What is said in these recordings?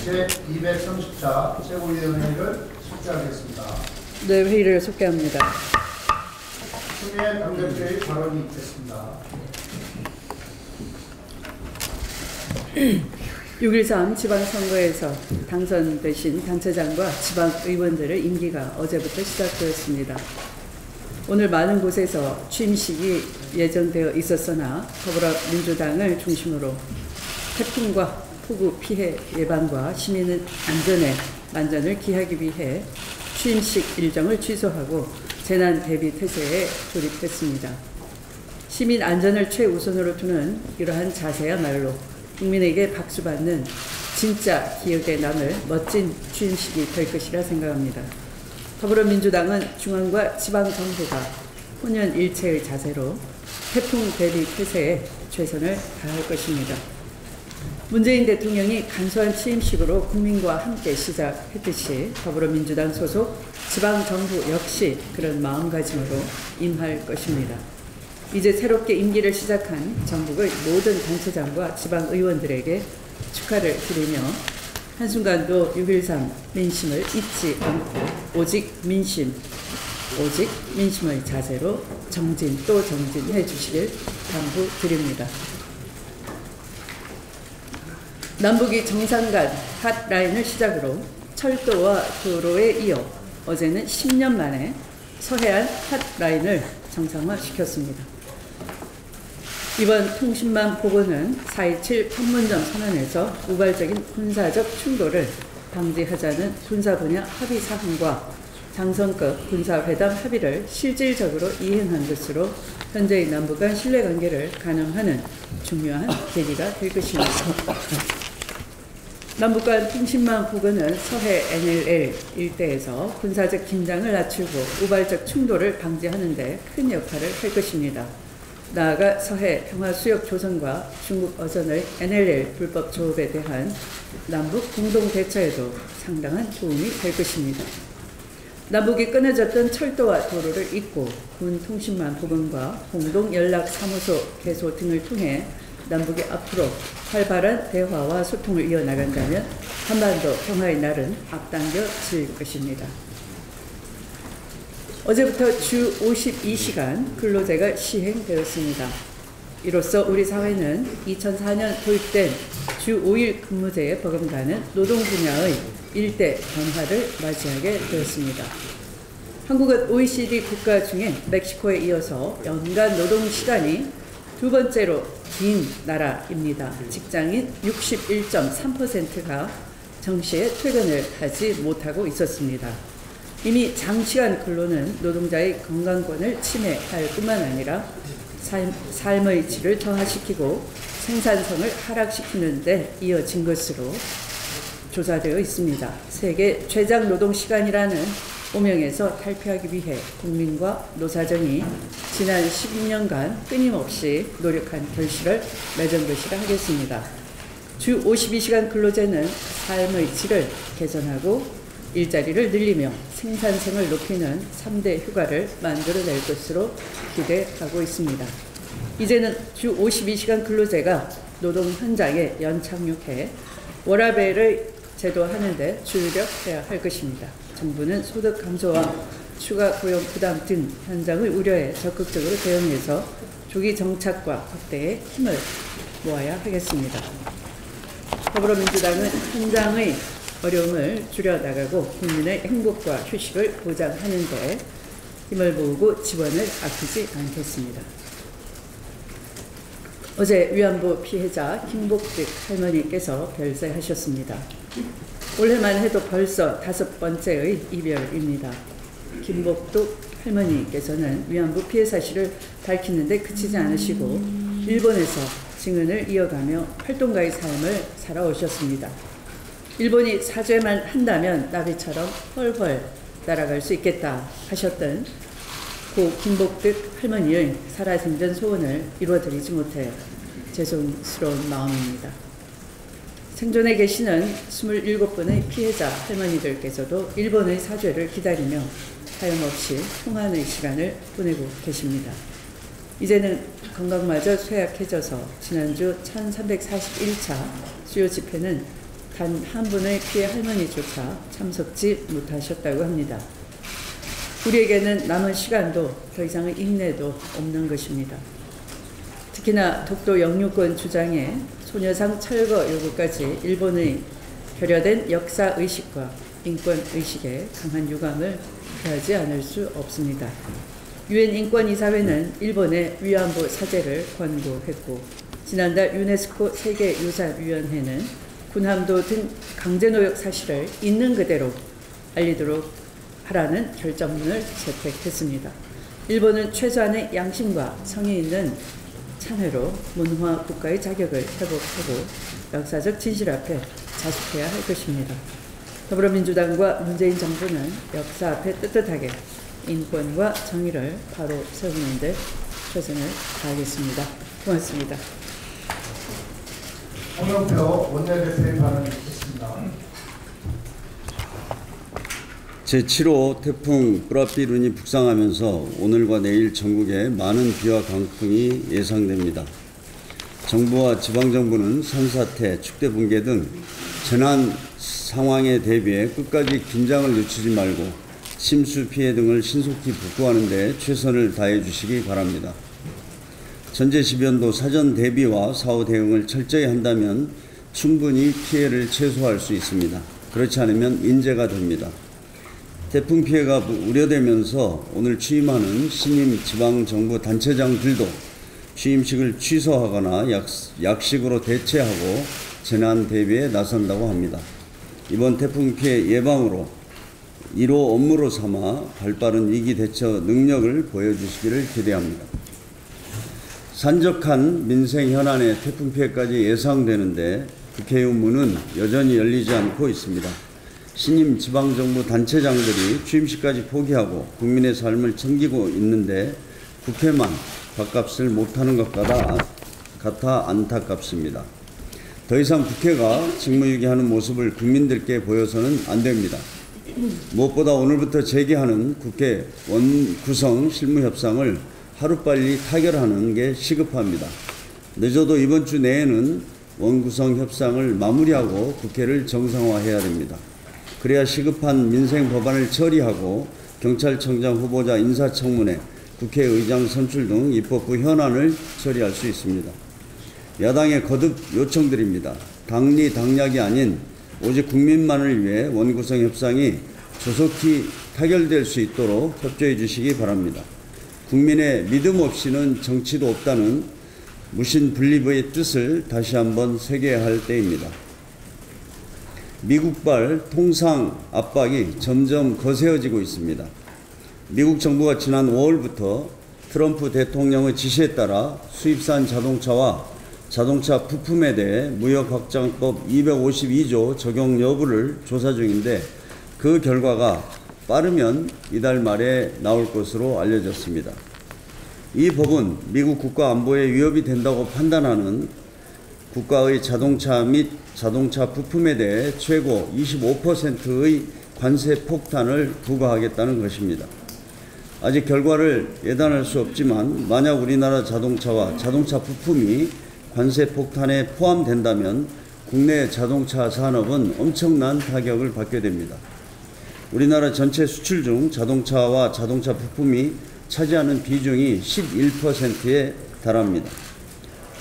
제230차 최고위원회를 속개하겠습니다. 네, 회의를 속개합니다. 추미애 당대표의 발언이 있겠습니다. 6.13 지방선거에서 당선되신 단체장과 지방의원들의 임기가 어제부터 시작되었습니다. 오늘 많은 곳에서 취임식이 예정되어 있었으나 더불어민주당을 중심으로 태풍과 폭우 피해 예방과 시민 안전에 만전을 기하기 위해 취임식 일정을 취소하고 재난 대비 태세에 돌입했습니다. 시민 안전을 최우선으로 두는 이러한 자세야말로 국민에게 박수받는 진짜 기억에 남을 멋진 취임식이 될 것이라 생각합니다. 더불어민주당은 중앙과 지방정부가 혼연일체의 자세로 태풍 대비 태세에 최선을 다할 것입니다. 문재인 대통령이 간소한 취임식으로 국민과 함께 시작했듯이 더불어민주당 소속 지방정부 역시 그런 마음가짐으로 임할 것입니다. 이제 새롭게 임기를 시작한 전국의 모든 단체장과 지방의원들에게 축하를 드리며 한순간도 6.13 민심을 잊지 않고 오직 민심의 자세로 정진 또 정진해 주시길 당부드립니다. 남북이 정상 간 핫라인을 시작으로 철도와 도로에 이어 어제는 10년 만에 서해안 핫라인을 정상화시켰습니다. 이번 통신망 복원은 4.27 판문점 선언에서 우발적인 군사적 충돌을 방지하자는 군사 분야 합의 사항과 장성급 군사회담 합의를 실질적으로 이행한 것으로 현재의 남북 간 신뢰관계를 가늠하는 중요한 계기가 될 것입니다. 남북 간 통신망 복원은 서해 NLL 일대에서 군사적 긴장을 낮추고 우발적 충돌을 방지하는 데 큰 역할을 할 것입니다. 나아가 서해 평화수역 조성과 중국 어선의 NLL 불법 조업에 대한 남북 공동 대처에도 상당한 도움이 될 것입니다. 남북이 끊어졌던 철도와 도로를 잇고 군 통신망 복원과 공동 연락사무소 개소 등을 통해 남북이 앞으로 활발한 대화와 소통을 이어나간다면 한반도 평화의 날은 앞당겨질 것입니다. 어제부터 주 52시간 근로제가 시행되었습니다. 이로써 우리 사회는 2004년 도입된 주 5일 근무제에 버금가는 노동 분야의 일대 변화를 맞이하게 되었습니다. 한국은 OECD 국가 중에 멕시코에 이어서 연간 노동 시간이 두 번째로 긴 나라입니다. 직장인 61.3%가 정시에 퇴근을 하지 못하고 있었습니다. 이미 장시간 근로는 노동자의 건강권을 침해할 뿐만 아니라 삶의 질을 저하시키고 생산성을 하락시키는 데 이어진 것으로 조사되어 있습니다. 세계 최장 노동 시간이라는 오명에서 탈피하기 위해 국민과 노사정이 지난 12년간 끊임없이 노력한 결실을 맺은 것이라 하겠습니다. 주 52시간 근로제는 삶의 질을 개선하고 일자리를 늘리며 생산성을 높이는 3대 휴가를 만들어낼 것으로 기대하고 있습니다. 이제는 주 52시간 근로제가 노동 현장에 연착륙해 워라밸을 제도하는 데 주력해야 할 것입니다. 정부는 소득 감소와 추가 고용 부담 등 현장을 우려해 적극적으로 대응해서 조기 정착과 확대에 힘을 모아야 하겠습니다. 더불어민주당은 현장의 어려움을 줄여나가고 국민의 행복과 휴식을 보장하는 데 힘을 모으고 지원을 아끼지 않겠습니다. 어제 위안부 피해자 김복득 할머니께서 별세하셨습니다. 올해만 해도 벌써 5번째의 이별입니다. 김복득 할머니께서는 위안부 피해 사실을 밝히는데 그치지 않으시고 일본에서 증언을 이어가며 활동가의 삶을 살아오셨습니다. 일본이 사죄만 한다면 나비처럼 헐헐 날아갈 수 있겠다 하셨던 고 김복득 할머니의 살아생전 소원을 이루어드리지 못해 죄송스러운 마음입니다. 생존에 계시는 27분의 피해자 할머니들께서도 일본의 사죄를 기다리며 하염없이 통화의 시간을 보내고 계십니다. 이제는 건강마저 쇠약해져서 지난주 1341차 수요 집회는 단 한 분의 피해 할머니조차 참석지 못하셨다고 합니다. 우리에게는 남은 시간도 더 이상의 인내도 없는 것입니다. 특히나 독도 영유권 주장에 소녀상 철거 요구까지 일본의 결여된 역사의식과 인권의식에 강한 유감을 표하지 않을 수 없습니다. 유엔 인권이사회는 일본의 위안부 사죄를 권고했고, 지난달 유네스코 세계유산위원회는 군함도 등 강제노역 사실을 있는 그대로 알리도록 하라는 결정문을 채택했습니다. 일본은 최소한의 양심과 성의 있는 참회로 문화 국가의 자격을 회복하고 역사적 진실 앞에 자숙해야 할 것입니다. 더불어민주당과 문재인 정부는 역사 앞에 떳떳하게 인권과 정의를 바로 세우는 데 최선을 다하겠습니다. 고맙습니다. 홍영표 원내대표의 발언이 있겠습니다. 제7호 태풍 뿌라삐룬이 북상하면서 오늘과 내일 전국에 많은 비와 강풍이 예상됩니다. 정부와 지방정부는 산사태, 축대 붕괴 등 재난 상황에 대비해 끝까지 긴장을 늦추지 말고 침수 피해 등을 신속히 복구하는 데 최선을 다해 주시기 바랍니다. 전제시변도 사전 대비와 사후 대응을 철저히 한다면 충분히 피해를 최소화할 수 있습니다. 그렇지 않으면 인재가 됩니다. 태풍 피해가 우려되면서 오늘 취임하는 신임 지방정부 단체장들도 취임식을 취소하거나 약식으로 대체하고 재난 대비에 나선다고 합니다. 이번 태풍 피해 예방으로 1호 업무로 삼아 발빠른 위기 대처 능력을 보여주시기를 기대합니다. 산적한 민생 현안의 태풍 피해까지 예상되는데 국회의 문은 여전히 열리지 않고 있습니다. 신임 지방정부 단체장들이 취임식까지 포기하고 국민의 삶을 챙기고 있는데 국회만 밥값을 못하는 것 같아 안타깝습니다. 더 이상 국회가 직무유기하는 모습을 국민들께 보여서는 안 됩니다. 무엇보다 오늘부터 재개하는 국회 원구성 실무협상을 하루빨리 타결하는 게 시급합니다. 늦어도 이번 주 내에는 원구성 협상을 마무리하고 국회를 정상화해야 됩니다. 그래야 시급한 민생 법안을 처리하고 경찰청장 후보자 인사청문회, 국회의장 선출 등 입법부 현안을 처리할 수 있습니다. 야당에 거듭 요청드립니다. 당리 당략이 아닌 오직 국민만을 위해 원구성 협상이 조속히 타결될 수 있도록 협조해 주시기 바랍니다. 국민의 믿음 없이는 정치도 없다는 무신 분립의 뜻을 다시 한번 새겨야 할 때입니다. 미국발 통상 압박이 점점 거세어지고 있습니다. 미국 정부가 지난 5월부터 트럼프 대통령의 지시에 따라 수입산 자동차와 자동차 부품에 대해 무역확장법 252조 적용 여부를 조사 중인데 그 결과가 빠르면 이달 말에 나올 것으로 알려졌습니다. 이 법은 미국 국가 안보에 위협이 된다고 판단하는 국가의 자동차 및 자동차 부품에 대해 최고 25%의 관세 폭탄을 부과하겠다는 것입니다. 아직 결과를 예단할 수 없지만 만약 우리나라 자동차와 자동차 부품이 관세 폭탄에 포함된다면 국내 자동차 산업은 엄청난 타격을 받게 됩니다. 우리나라 전체 수출 중 자동차와 자동차 부품이 차지하는 비중이 11%에 달합니다.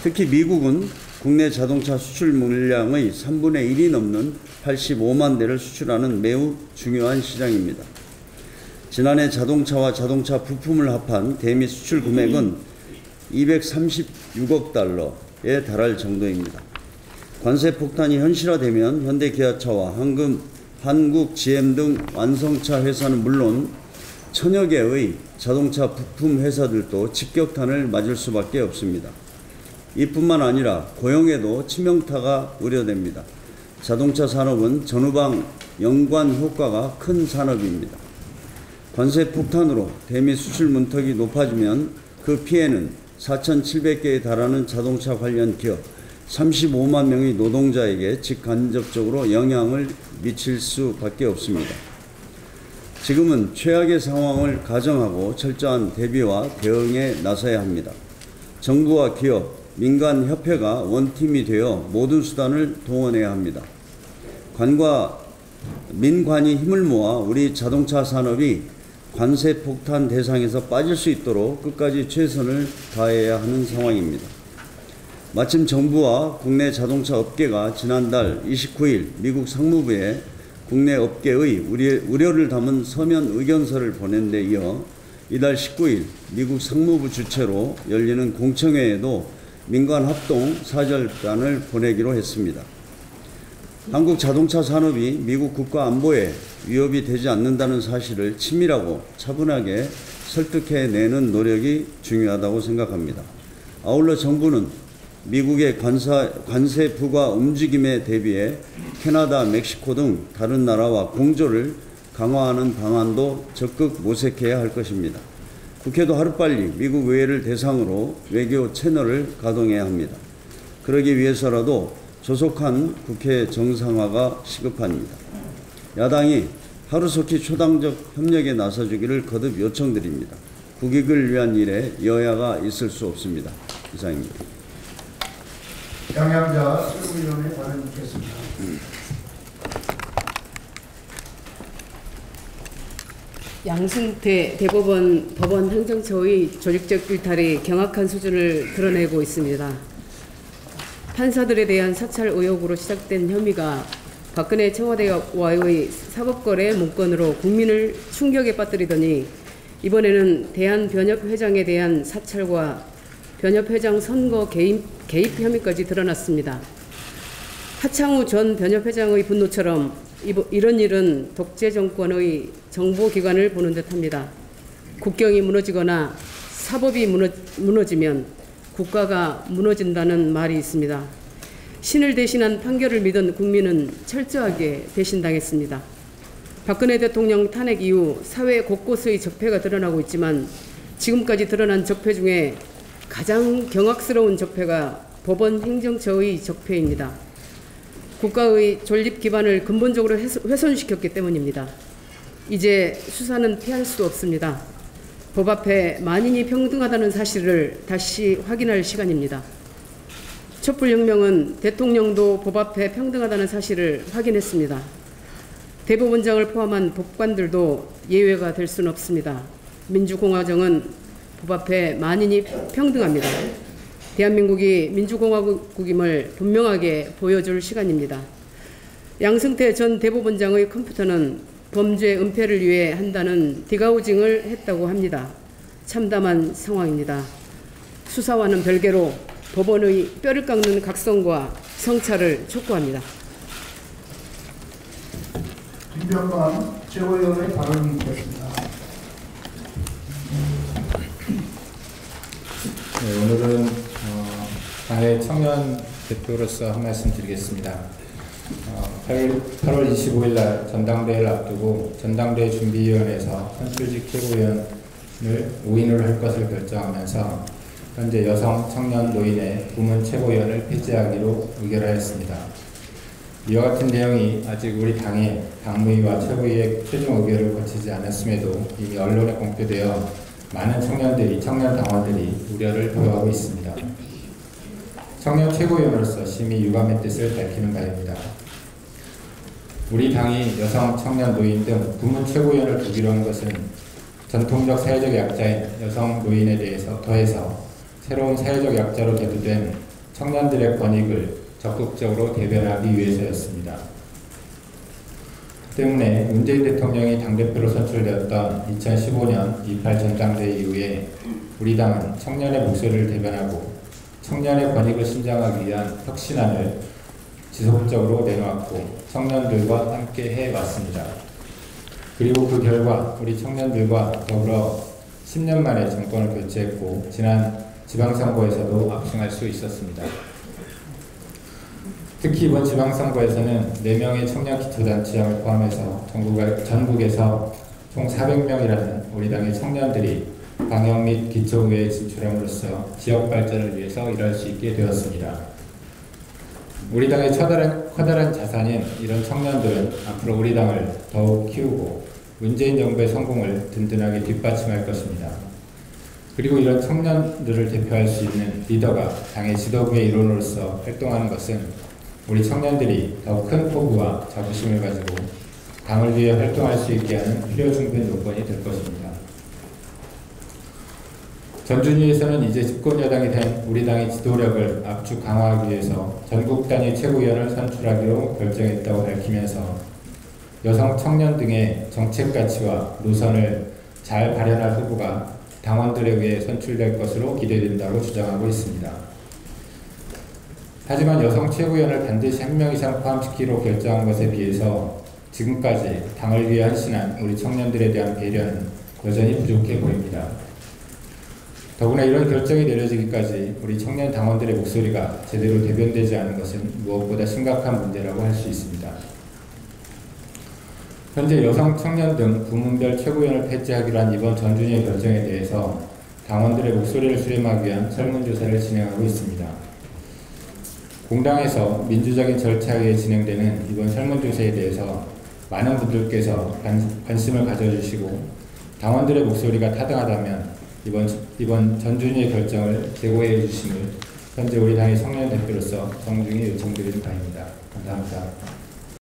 특히 미국은 국내 자동차 수출 물량의 3분의 1이 넘는 85만 대를 수출하는 매우 중요한 시장입니다. 지난해 자동차와 자동차 부품을 합한 대미 수출 금액은 236억 달러에 달할 정도입니다. 관세 폭탄이 현실화되면 현대기아차와 한국 GM 등 완성차 회사는 물론 천여 개의 자동차 부품 회사들도 직격탄을 맞을 수밖에 없습니다. 이뿐만 아니라 고용에도 치명타가 우려됩니다. 자동차 산업은 전후방 연관 효과가 큰 산업입니다. 관세 폭탄으로 대미 수출 문턱이 높아지면 그 피해는 4,700개에 달하는 자동차 관련 기업 35만 명의 노동자에게 직간접적으로 영향을 미칠 수밖에 없습니다. 지금은 최악의 상황을 가정하고 철저한 대비와 대응에 나서야 합니다. 정부와 기업, 민간협회가 원팀이 되어 모든 수단을 동원해야 합니다. 민관이 힘을 모아 우리 자동차 산업이 관세 폭탄 대상에서 빠질 수 있도록 끝까지 최선을 다해야 하는 상황입니다. 마침 정부와 국내 자동차 업계가 지난달 29일 미국 상무부에 국내 업계의 우려를 담은 서면 의견서를 보낸 데 이어 이달 19일 미국 상무부 주최로 열리는 공청회에도 민관 합동 사절단을 보내기로 했습니다. 한국 자동차 산업이 미국 국가 안보에 위협이 되지 않는다는 사실을 친밀하고 차분하게 설득해내는 노력이 중요하다고 생각합니다. 아울러 정부는 미국의 관세 부과 움직임에 대비해 캐나다, 멕시코 등 다른 나라와 공조를 강화하는 방안도 적극 모색해야 할 것입니다. 국회도 하루빨리 미국 의회를 대상으로 외교 채널을 가동해야 합니다. 그러기 위해서라도 조속한 국회 정상화가 시급합니다. 야당이 하루속히 초당적 협력에 나서주기를 거듭 요청드립니다. 국익을 위한 일에 여야가 있을 수 없습니다. 이상입니다. 양양자 최고위원의 발언 있겠습니다. 양승태 대법원 법원 행정처의 조직적 일탈이 경악한 수준을 드러내고 있습니다. 판사들에 대한 사찰 의혹으로 시작된 혐의가 박근혜 청와대와의 사법거래 문건으로 국민을 충격에 빠뜨리더니 이번에는 대한변협회장에 대한 사찰과 변협회장 선거 개입 혐의까지 드러났습니다. 하창우 전 변협회장의 분노처럼 이런 일은 독재 정권의 정보기관을 보는 듯합니다. 국경이 무너지거나 사법이 무너지면 국가가 무너진다는 말이 있습니다. 신을 대신한 판결을 믿은 국민은 철저하게 배신당했습니다. 박근혜 대통령 탄핵 이후 사회 곳곳의 적폐가 드러나고 있지만 지금까지 드러난 적폐 중에 가장 경악스러운 적폐가 법원 행정처의 적폐입니다. 국가의 존립 기반을 근본적으로 훼손시켰기 때문입니다. 이제 수사는 피할 수 없습니다. 법 앞에 만인이 평등하다는 사실을 다시 확인할 시간입니다. 촛불혁명은 대통령도 법 앞에 평등하다는 사실을 확인했습니다. 대법원장을 포함한 법관들도 예외가 될 수는 없습니다. 민주공화정은 법 앞에 만인이 평등합니다. 대한민국이 민주공화국임을 분명하게 보여줄 시간입니다. 양승태 전 대법원장의 컴퓨터는 범죄 은폐를 위해 한다는 디가우징을 했다고 합니다. 참담한 상황입니다. 수사와는 별개로 법원의 뼈를 깎는 각성과 성찰을 촉구합니다. 김병관 최고위원의 발언이 있겠습니다. 네, 오늘은 당의 청년 대표로서 한 말씀 드리겠습니다. 8월 25일 날 전당대회를 앞두고 전당대회 준비위원회에서 선출직 최고위원을 5인으로 할 것을 결정하면서 현재 여성, 청년, 노인의 부문 최고위원을 폐지하기로 의결하였습니다. 이와 같은 내용이 아직 우리 당의 당무위와 최고위의 최종 의결을 거치지 않았음에도 이미 언론에 공표되어 많은 청년 당원들이 우려를 표하고 있습니다. 청년 최고위원으로서 심히 유감의 뜻을 밝히는 바입니다. 우리 당이 여성, 청년, 노인 등 부문 최고위원을 두기로 한 것은 전통적 사회적 약자인 여성, 노인에 대해서 더해서 새로운 사회적 약자로 대두된 청년들의 권익을 적극적으로 대변하기 위해서였습니다. 때문에 문재인 대통령이 당대표로 선출되었던 2015년 28 전당대회 이후에 우리 당은 청년의 목소리를 대변하고 청년의 권익을 신장하기 위한 혁신안을 지속적으로 내놓았고 청년들과 함께 해왔습니다. 그리고 그 결과 우리 청년들과 더불어 10년 만에 정권을 교체했고 지난 지방선거에서도 압승할 수 있었습니다. 특히 이번 지방선거에서는 4명의 청년기초단체장을 포함해서 전국에서 총 400명이라는 우리 당의 청년들이 방역 및 기초의회에 진출함으로써 지역 발전을 위해서 일할 수 있게 되었습니다. 우리 당의 커다란 자산인 이런 청년들은 앞으로 우리 당을 더욱 키우고 문재인 정부의 성공을 든든하게 뒷받침할 것입니다. 그리고 이런 청년들을 대표할 수 있는 리더가 당의 지도부의 일원으로서 활동하는 것은 우리 청년들이 더 큰 포부와 자부심을 가지고 당을 위해 활동할 수 있게 하는 필요 충분 요건이 될 것입니다. 전준위에서는 이제 집권 여당이 된 우리 당의 지도력을 압축 강화하기 위해서 전국 단위 최고위원을 선출하기로 결정했다고 밝히면서 여성, 청년 등의 정책 가치와 노선을 잘 발현할 후보가 당원들에 의해 선출될 것으로 기대된다고 주장하고 있습니다. 하지만 여성 최고위원을 반드시 1명 이상 포함시키기로 결정한 것에 비해서 지금까지 당을 위해 헌신한 우리 청년들에 대한 배려는 여전히 부족해 보입니다. 더구나 이런 결정이 내려지기까지 우리 청년 당원들의 목소리가 제대로 대변되지 않은 것은 무엇보다 심각한 문제라고 할 수 있습니다. 현재 여성, 청년 등 부문별 최고위원을 폐지하기로 한 이번 전준위의 결정에 대해서 당원들의 목소리를 수렴하기 위한 설문조사를 진행하고 있습니다. 공당에서 민주적인 절차에 의해 진행되는 이번 설문조사에 대해서 많은 분들께서 관심을 가져주시고 당원들의 목소리가 타당하다면 이번 전준위의 결정을 제고해 주심을 현재 우리 당의 청년 대표로서 정중히 요청드리는 바입니다. 감사합니다.